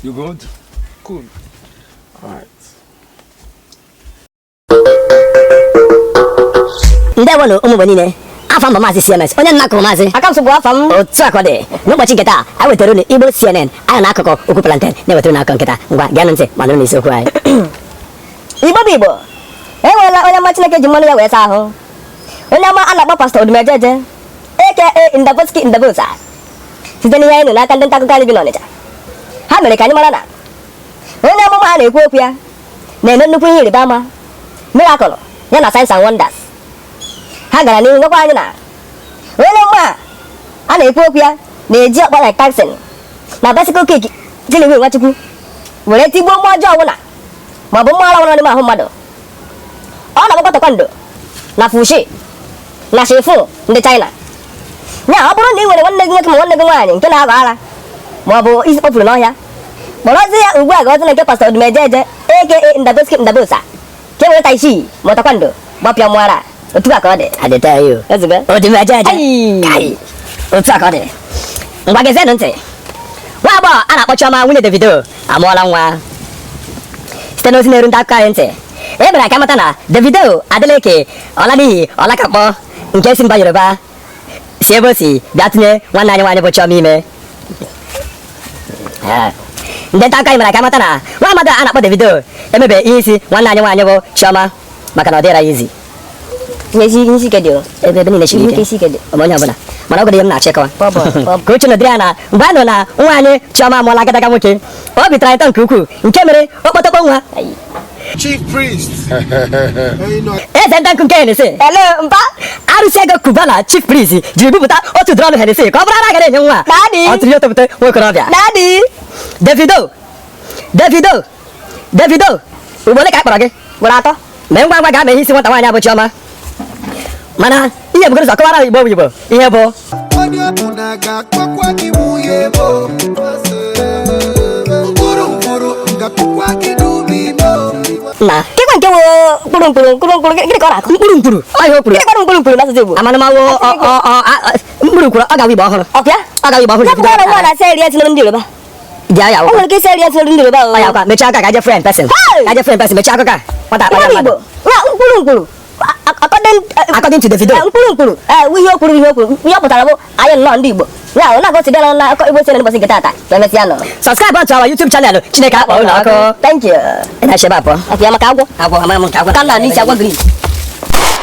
You good? Cool. Alright. Ndewonu ụmụ niile afọ mbụ maazị CMS onye nnakọ maazị akamsụ bụ afọ m otu akọ dị n'ụbọchị nketa anyị wetara unu Igbo CNN anyị n'akụkụ okwu plantain na-ewetara n'akọ nketa ngwa geenụ ntị ma nụrụ n'isiokwu anyị Igbo bụ Igbo enweela onye ọma Chineke ji mmanụ ya wee saa ahụ onye ọma a na-akpọ Pastor Odumejeje aka Ndaboski Ndabosa site n'ihe anyị nụ n'aka ndị nta akụkọ anyị bi n'Ọnịcha ha mere ka anyị mara na onye amụma a na-ekwu okwu ya na-eme nnukwu ihe ịrịba ama miracle ya na signs and wonders ha gara n'ihu gwakwa anyị na onye mma a na-ekwu okwu ya na-eji ọkpa like Tyson na bicycle kick jiliwe Nwachukwu were tigbuo mmụọ ọjọọ ọbụla ma ọ bụ mmụọ ọrụ n'ime ahụ mmadụ ọ na-agbakwa taekwondo na fushi na shifu ndị China ya ọ bụrụ na ị nwere nwanne gị nwoke ma nwanne gị nwaanyị nke na-agba ara ma ọ bụ isi kpọpụrụ n'ọhịa kpọrọzi ya ugbu a ga ọzọ nke Pastor Odumejeje aka Ndaboski Ndabosa ka e were tai chi ma taekwondo gbapịa mmụọ ara otu a ka ọ dị adịtayo ezigbo Odumejeje otu a ka ọ dị ngwa gezienụ ntị nwa agbọghọ a na-akpọ Chioma nwunye Davido amụọla nwa site n'ozi na-eru ndị akụkọ anyị ntị e mere ka amata na Davido adịla eke ọla n'ihi ọlakakpọ nke si mba Yoruba si ebe o si bịa tinye nwanne anyị nwaanyị bụ Chioma ime ndị nta akụkọ anyị mere ka amata na nwa amadi a na-akpọ Davido emebe ihe isi nwanne anyị nwaanyị bụ Chioma maka na ọ dịra ya izi isi ike dị ebe niile siri ike onye ọbụla mana ọ gụrụ ihe m na-achọ ịkọwa ka uche nọdịrị ya na mgbe a nọ na nwa anyị Chioma amụọla agadaga nwoke ọ bitara anyị ụtọ nke ukwuu nke mere okpotokpo nwa Chief priest. eze nta nkụ nke Hennessy mba arụsị ego Kuba na chief priest jiri bupụta otu drọnụ Hennessy ka ọ bụrụ ara gara enye nwa ọ tụrụ ya otopụta nwokorobịa Davido ugbo ole ka a kpọrọ gị gbara atọ mee ngwa ngwa ga-ama ihe isi nwata nwaanyị abụ Chioma mana ihe bugoro ụzọ kọwara Igbo Igbo ihe bụ na kekwa nke wo mkpụrụ gịnị ka ọ na-akụ mkpụrụ ọhịa okpuru gịnị kpara mkpụrụ n'asụsụ Igbo amanụmanwụ mkpụrụ kwuru ọ gawa Igbo ọhụrụ ọkwa ọ gawa Igbo ọhụrụ ya nwa na seri ya tinere ndị Yoruba bịa ya nwere ike seri ya tinere ndị Yoruba ọ ya kwa mechaa aka gaje friend person mechaa akụkọ nwata akpa mmadụ mkpụrụ according to Davido mkpụrụ ihe o kwuru ihe ọ pụtara bụ anyị nnọọ ndị Igbo ya ọ na-agosi bịa na akọ Igbo CNN ụbọchị nke taata ka emesịa nọ subscribe onto our YouTube channel Chineke akpọ ụlọ ọkụ thank you ị na-echebe apụ ya maka agwọ ama m nke agwọ ka m na n'isi agwọ green